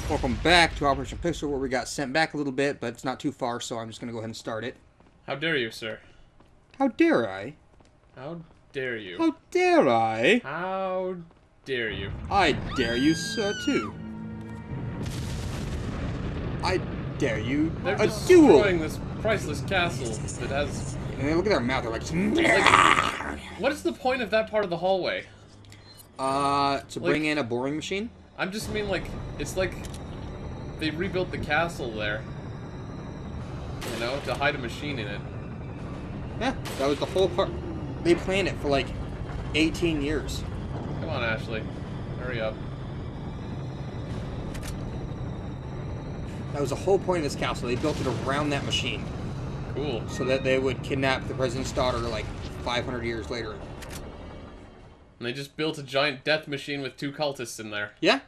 Welcome back to Operation Pixel, where we got sent back a little bit, but it's not too far, so I'm just going to go ahead and start it. How dare you, sir? How dare I? How dare you? How dare I? How dare you? I dare you, sir, too. I dare you They're a duel. destroying this priceless castle that has... And they look at their mouth, they're like... What is the point of that part of the hallway? To bring in a boring machine? I just mean, like, it's like they rebuilt the castle there. You know, to hide a machine in it. Yeah, that was the whole part. They planned it for like 18 years. Come on, Ashley. Hurry up. That was the whole point of this castle. They built it around that machine. Cool. So that they would kidnap the president's daughter like 500 years later. And they just built a giant death machine with 2 cultists in there. Yeah.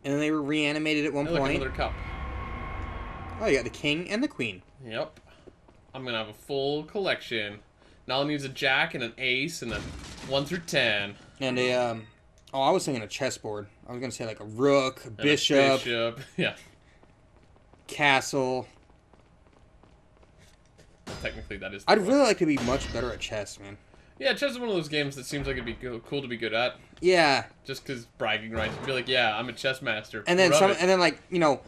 And then they were reanimated at one Hey, look, point. another cup. Oh, you got the king and the queen. Yep. I'm gonna have a full collection. Now it needs a jack and an ace and then 1 through 10. And a, oh, I was thinking a chessboard. I was going to say like a rook, a And bishop, a bishop. Yeah. castle. Technically, that is. I'd really like to be much better at chess, man. Yeah, chess is one of those games that seems like it'd be cool to be good at. Yeah. Just because bragging rights. You'd be like, yeah, I'm a chess master. And then Rub it. and then like, you know,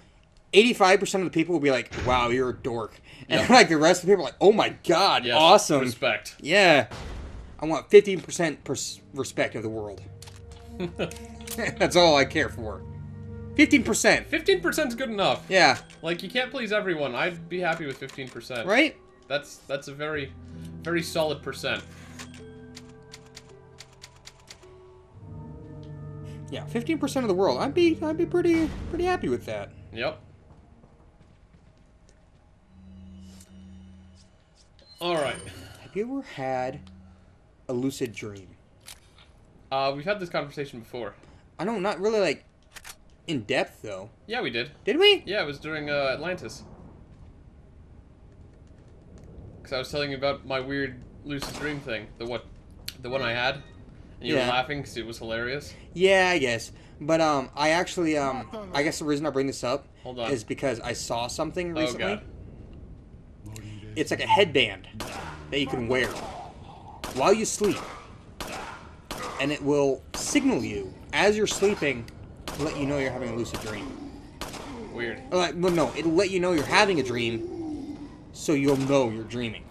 85% of the people will be like, wow, you're a dork. And Yeah. like the rest of the people are like, oh my god, Yes, awesome. Respect. Yeah. I want 15% respect of the world. That's all I care for. 15%. 15% is good enough. Yeah. Like, you can't please everyone. I'd be happy with 15%. Right? That's a very, very solid percent. Yeah, 15% of the world. I'd be pretty happy with that. Yep. Alright. Have you ever had a lucid dream? We've had this conversation before. I know, not really like in depth though. Yeah, we did. Did we? Yeah, it was during Atlantis. Because I was telling you about my weird lucid dream thing. The one I had. And you were Yeah. laughing because it was hilarious. Yeah, I guess. But I actually I guess the reason I bring this up Hold on. is because I saw something Oh, recently. God. It's like a headband that you can wear while you sleep. And it will signal you as you're sleeping to let you know you're having a lucid dream. Weird. Or like, well, no, it'll let you know you're having a dream so you'll know you're dreaming.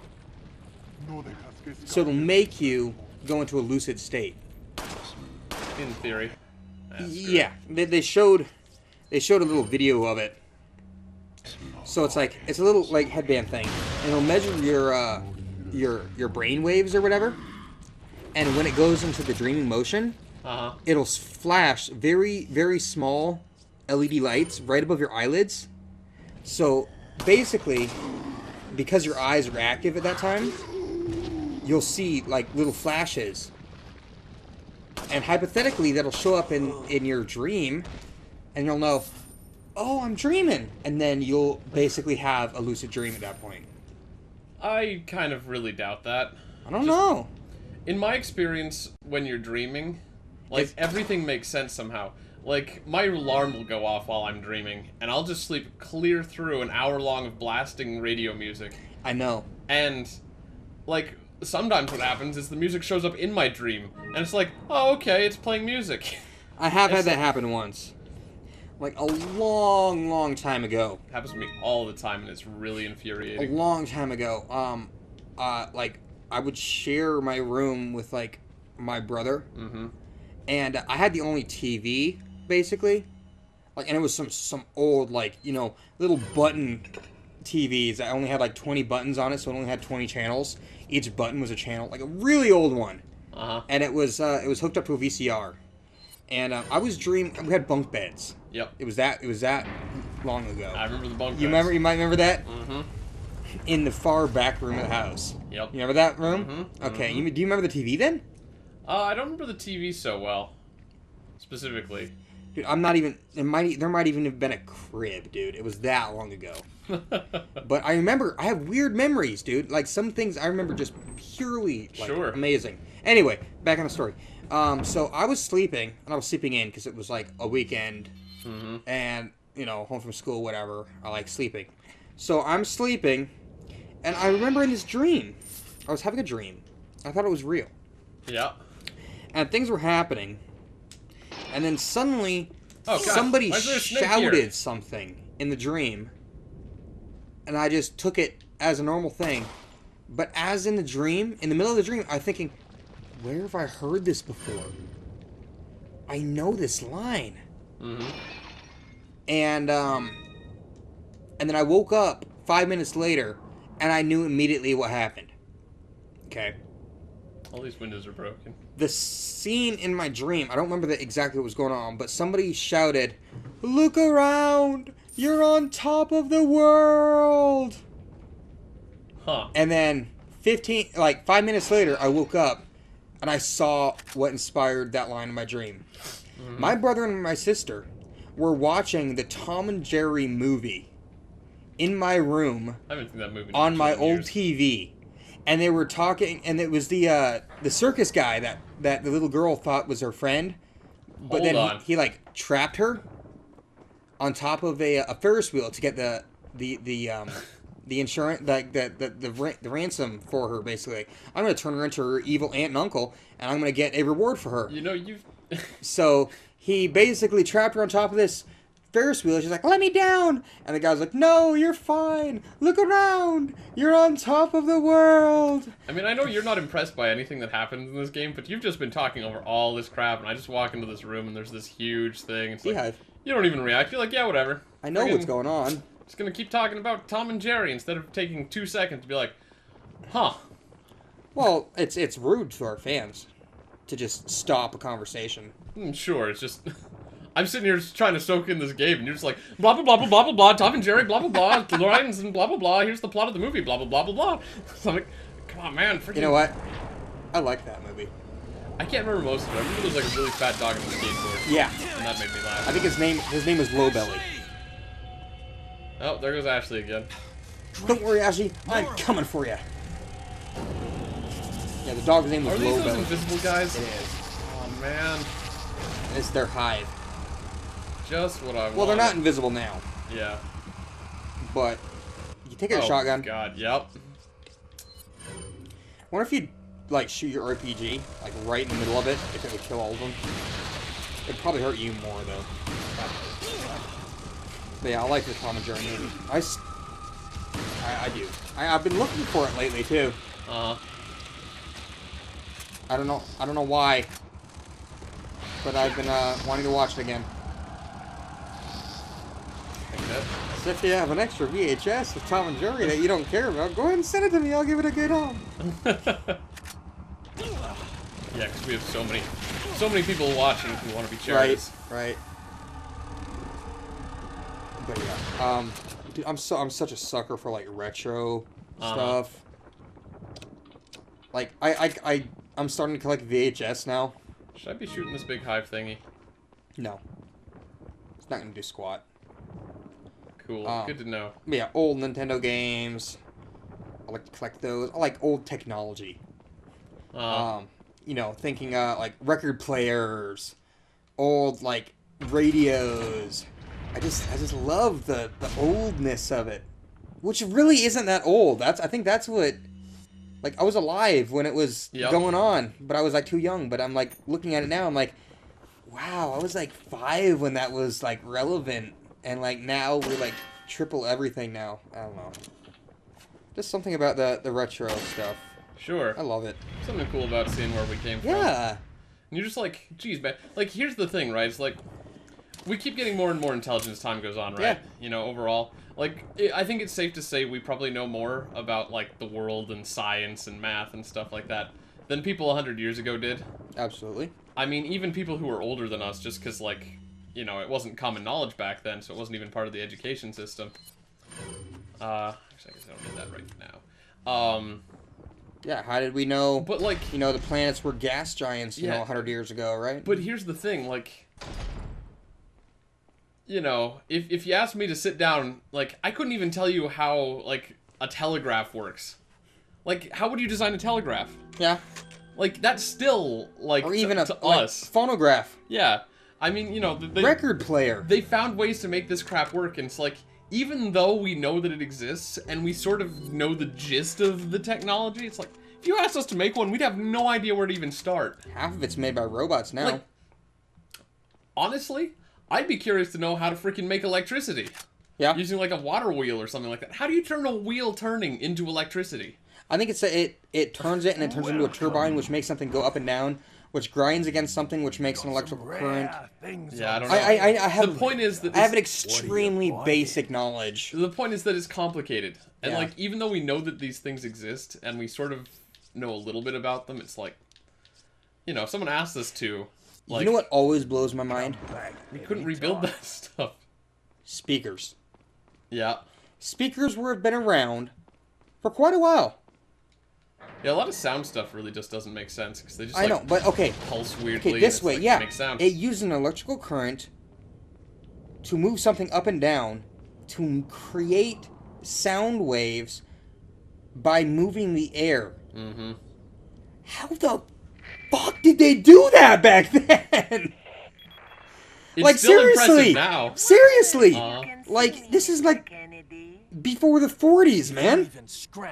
So it'll make you go into a lucid state. In theory. That's true. Yeah, they showed a little video of it. So it's like it's a little like headband thing, and it'll measure your brain waves or whatever. And when it goes into the dreaming motion, Uh-huh. it'll flash very small LED lights right above your eyelids. So basically, because your eyes are active at that time, you'll see like little flashes. And hypothetically, that'll show up in your dream, and you'll know, oh, I'm dreaming. And then you'll basically have a lucid dream at that point. I kind of really doubt that. I don't know. In my experience, when you're dreaming, like, everything makes sense somehow. Like, my alarm will go off while I'm dreaming, and I'll just sleep clear through an hour long of blasting radio music. I know. And, like, sometimes what happens is the music shows up in my dream, and it's like, oh, okay, it's playing music. I have had It's that like- happen once. Like a long time ago. It happens to me all the time, and it's really A infuriating. long time ago. Like I would share my room with like my brother, Mm-hmm. and I had the only TV basically. Like, and it was some old like little button TVs that only had like 20 buttons on it, so it only had 20 channels. Each button was a channel, like a really old one, Uh-huh. and it was hooked up to a VCR. And I was dreaming. We had bunk beds. Yep. It was that long ago. I remember the bunk beds. You remember? You might remember that Mm-hmm. in the far back room of the house. Yep. You remember that room? Mhm, Okay. mhm. Do you remember the TV then? I don't remember the TV so well. Specifically. Dude, I'm not even. There might even have been a crib, dude. It was that long ago. But I remember. I have weird memories, dude. Like some things I remember just purely like, Sure. amazing. Anyway, back on the story. So I was sleeping, and I was sleeping in because it was like a weekend Mm-hmm. and home from school, whatever. I like sleeping, so I'm sleeping, and I remember in this dream, I was having a dream. I thought it was real, Yeah. and things were happening, and then suddenly Oh, God. somebody Why is there a snake shouted here? something in the dream, and I just took it as a normal thing. But as in the dream, in the middle of the dream, I'm thinking, where have I heard this before? I know this line. Mm-hmm. And then I woke up 5 minutes later, and I knew immediately what happened. Okay. All these windows are broken. The scene in my dream, I don't remember exactly what was going on, but somebody shouted, "Look around! You're on top of the world!" Huh. And then 5 minutes later, I woke up, and I saw what inspired that line in my dream. Mm-hmm. My brother and my sister were watching the Tom and Jerry movie in my room I haven't seen that movie in on my 10 old years. TV, and they were talking, and it was the circus guy that the little girl thought was her friend, but Hold then on. he like trapped her on top of a Ferris wheel to get the insurance, the ransom for her. Basically, I'm gonna turn her into her evil aunt and uncle, and I'm gonna get a reward for her. You know, you've... So he basically trapped her on top of this Ferris wheel. She's like, "Let me down!" And the guy's like, "No, you're fine. Look around. You're on top of the world." I mean, I know you're not impressed by anything that happens in this game, but you've just been talking over all this crap, and I just walk into this room, and there's this huge thing. It's like, Beehive. you don't even react. You're like, yeah, whatever. I know what's going on. Just gonna keep talking about Tom and Jerry instead of taking 2 seconds to be like, huh. Well, it's rude to our fans to just stop a conversation. Sure, it's just... I'm sitting here just trying to soak in this game, and you're just like, blah, blah, blah, blah, blah, blah, blah, Tom and Jerry, blah, blah, blah, lines and blah, blah, blah, here's the plot of the movie, blah, blah, blah, blah, blah. So I'm like, come on, man, freaking... You know what? I like that movie. I can't remember most of it. I remember there was like a really fat dog on the skateboard. Yeah. And that made me laugh. I think his name was Lowbelly. Oh, there goes Ashley again. Don't worry, Ashley. I'm coming for you. Yeah, the dog's name was Are these those Lowbelly. invisible guys? It is. Oh, man. It's their hive. Just what I want. Well, they're not invisible now, Yeah. but you take a Oh, shotgun. God, yep. Wonder if you'd like shoot your RPG like right in the middle of it, if it would kill all of them. It'd probably hurt you more though. But yeah, I like the Tom and Jerry movie. I do. I've been looking for it lately too. I don't know why, but I've been wanting to watch it again. So if you have an extra VHS of Tom and Jerry that you don't care about, go ahead and send it to me. I'll give it a good home. Yeah, because we have so many people watching who want to be charities. Right. But yeah, dude, I'm such a sucker for like retro stuff. Like I'm starting to collect VHS now. Should I be shooting this big hive thingy? No, it's not gonna do squat. Cool. Good to know. But yeah, old Nintendo games. I like to collect those. I like old technology. Thinking like record players, old like radios. I just love the oldness of it, which really isn't that old. I think that's what, like, I was alive when it was going on, but I was like too young. But I'm like looking at it now, I'm like, wow, I was like 5 when that was like relevant, and like now we're like triple everything now. I don't know, just something about the retro stuff. Sure. I love it. Something cool about seeing where we came from. Yeah. And you're just like, geez, man. Like, here's the thing, right? It's like, we keep getting more and more intelligent as time goes on, right? Yeah. You know, overall. Like, I think it's safe to say we probably know more about, like, the world and science and math and stuff like that than people 100 years ago did. Absolutely. I mean, even people who are older than us, just because, like, you know, it wasn't common knowledge back then, so it wasn't even part of the education system. Actually, I guess I don't need that right now. Yeah, how did we know, But, like... the planets were gas giants, Yeah. 100 years ago, right? But here's the thing, like... You know, if you asked me to sit down, like, I couldn't even tell you how, like, a telegraph works. Like, how would you design a telegraph? Yeah. Like, that's still, like, Or even to us. phonograph. Yeah. I mean, you know, Record player. they found ways to make this crap work, and it's like, even though we know that it exists, and we sort of know the gist of the technology, it's like, if you asked us to make one, we'd have no idea where to even start. Half of it's made by robots now. Like, honestly, I'd be curious to know how to freaking make electricity. Yeah. Using like a water wheel or something like that. How do you turn a wheel turning into electricity? I think it turns it and it turns into a turbine, which makes something go up and down, which grinds against something, which makes an electrical current. Yeah, I don't know. I have. The point is that I have an extremely basic knowledge. The point is that it's complicated, and Yeah. like even though we know that these things exist and we sort of know a little bit about them, it's like, you know, if someone asked us to, like, You know what always blows my mind? we couldn't rebuild that stuff. Speakers. Yeah. Speakers have been around for quite a while. Yeah, a lot of sound stuff really just doesn't make sense because they just I like know, but okay. pulse weirdly. Okay, this and it's way, like, yeah. Make sound. It uses an electrical current to move something up and down to create sound waves by moving the air. Mm-hmm. How the fuck did they do that back then? It's Like, still seriously. impressive now. Seriously. Uh-huh. Like, this is like before the 40s, man.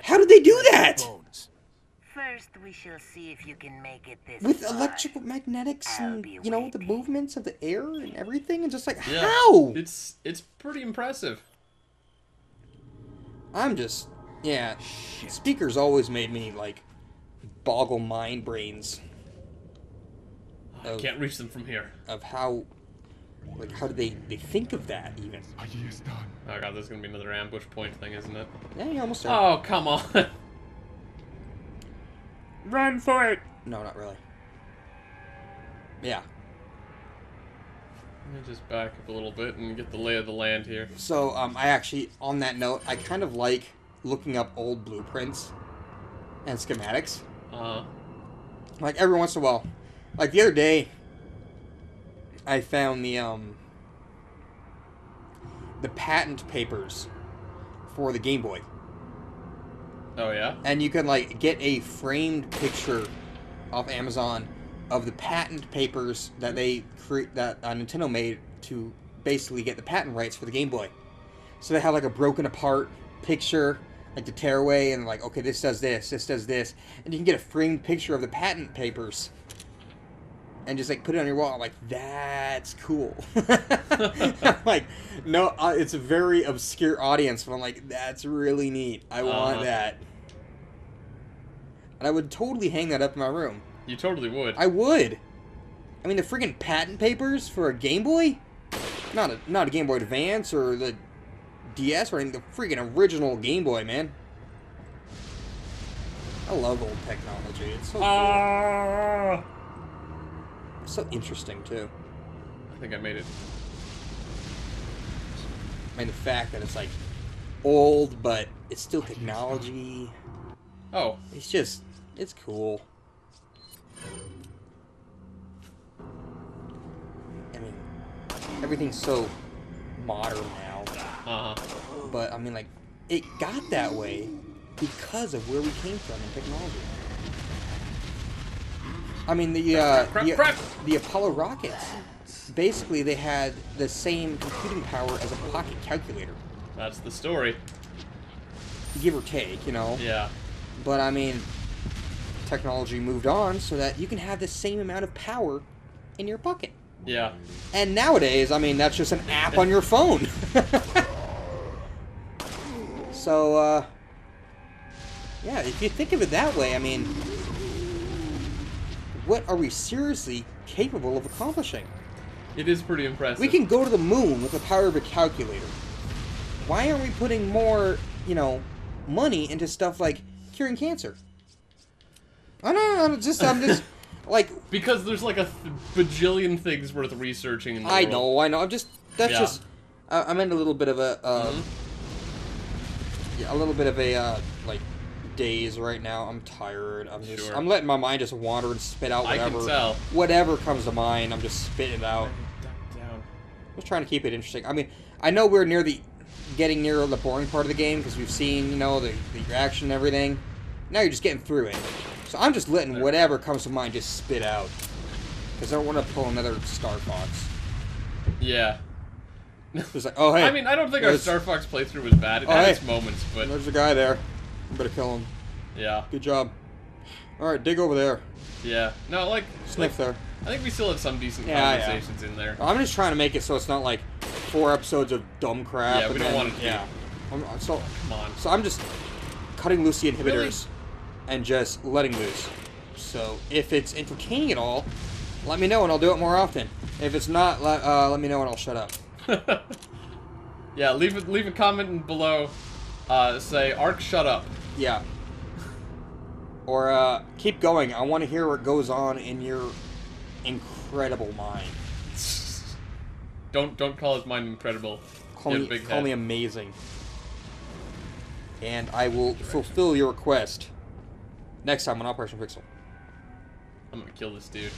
How did they do that? First, we shall see if you can make it this With far. electrical magnetics and, you know, the movements of the air and everything, and just like, Yeah. how? It's pretty impressive. I'm just, yeah. Speakers always made me, like, boggle mind brains I can't reach them from here. of how, like, how did they think of that, even? Oh god, there's gonna be another ambush point thing, isn't it? Yeah, you almost there. Oh, come on. Run for it! No, not really. Yeah. Let me just back up a little bit and get the lay of the land here. So, I actually, on that note, I kind of like looking up old blueprints and schematics. Like, every once in a while. Like, the other day, I found the patent papers for the Game Boy. Oh, yeah? And you can, like, get a framed picture off Amazon of the patent papers that Nintendo made to basically get the patent rights for the Game Boy. So they have, like, a broken apart picture, like the tearaway, and like, okay, this does this, this does this. And you can get a framed picture of the patent papers and just, like, put it on your wall. I'm like, that's cool. I'm like, no, it's a very obscure audience, but I'm like, that's really neat. I want that. And I would totally hang that up in my room. You totally would. I would. I mean, the freaking patent papers for a Game Boy? Not a Game Boy Advance or the DS or anything. The freaking original Game Boy, man. I love old technology. It's so cool. So interesting, too. I think I made it. I mean, the fact that it's, like, old, but it's still technology. Oh. It's just, it's cool. I mean, everything's so modern now. Uh-huh. But, I mean, like, it got that way because of where we came from in technology. I mean, the Apollo rockets, basically they had the same computing power as a pocket calculator. That's the story. Give or take, you know? Yeah. But, I mean, technology moved on so that you can have the same amount of power in your pocket. Yeah. And nowadays, I mean, that's just an app on your phone. So, yeah, if you think of it that way, I mean, what are we seriously capable of accomplishing? It is pretty impressive. We can go to the moon with the power of a calculator. Why aren't we putting more, you know, money into stuff like curing cancer? I don't know, I'm just like... Because there's like a bajillion things worth researching in the world. I know, that's Yeah. just, I'm in a little bit of a, yeah, a little bit of a, like, daze right now. I'm tired. Sure. I'm letting my mind just wander and spit out I whatever. can tell. Whatever comes to mind, I'm just spitting it out. Down. Just trying to keep it interesting. I mean, I know we're getting near the boring part of the game because we've seen, you know, the action and everything. Now you're just getting through it. So I'm just letting whatever comes to mind just spit out. Because I don't want to pull another Star Fox. Yeah. Just like, oh hey. I mean, I don't think our there's- Star Fox playthrough was bad. It Oh, had hey. its moments, but There's a guy there. I better kill him. yeah, Good job. All right, dig over there. yeah. No, like Sniff there. I think we still had some decent Yeah, yeah. conversations in there. I'm just trying to make it so it's not like 4 episodes of dumb crap. Yeah, we and don't then- want it to be. Yeah. So Come on. I'm just cutting loose the inhibitors Really? and just letting loose. So if it's entertaining at all, let me know and I'll do it more often. If it's not, let me know and I'll shut up. Yeah, leave a comment below. Say Ark, shut up. Yeah. Or keep going. I want to hear what goes on in your incredible mind. Don't call his mind incredible. Call He had me, a big call head. me amazing. And I will fulfill your request next time on Operation Pixel. I'm gonna kill this dude.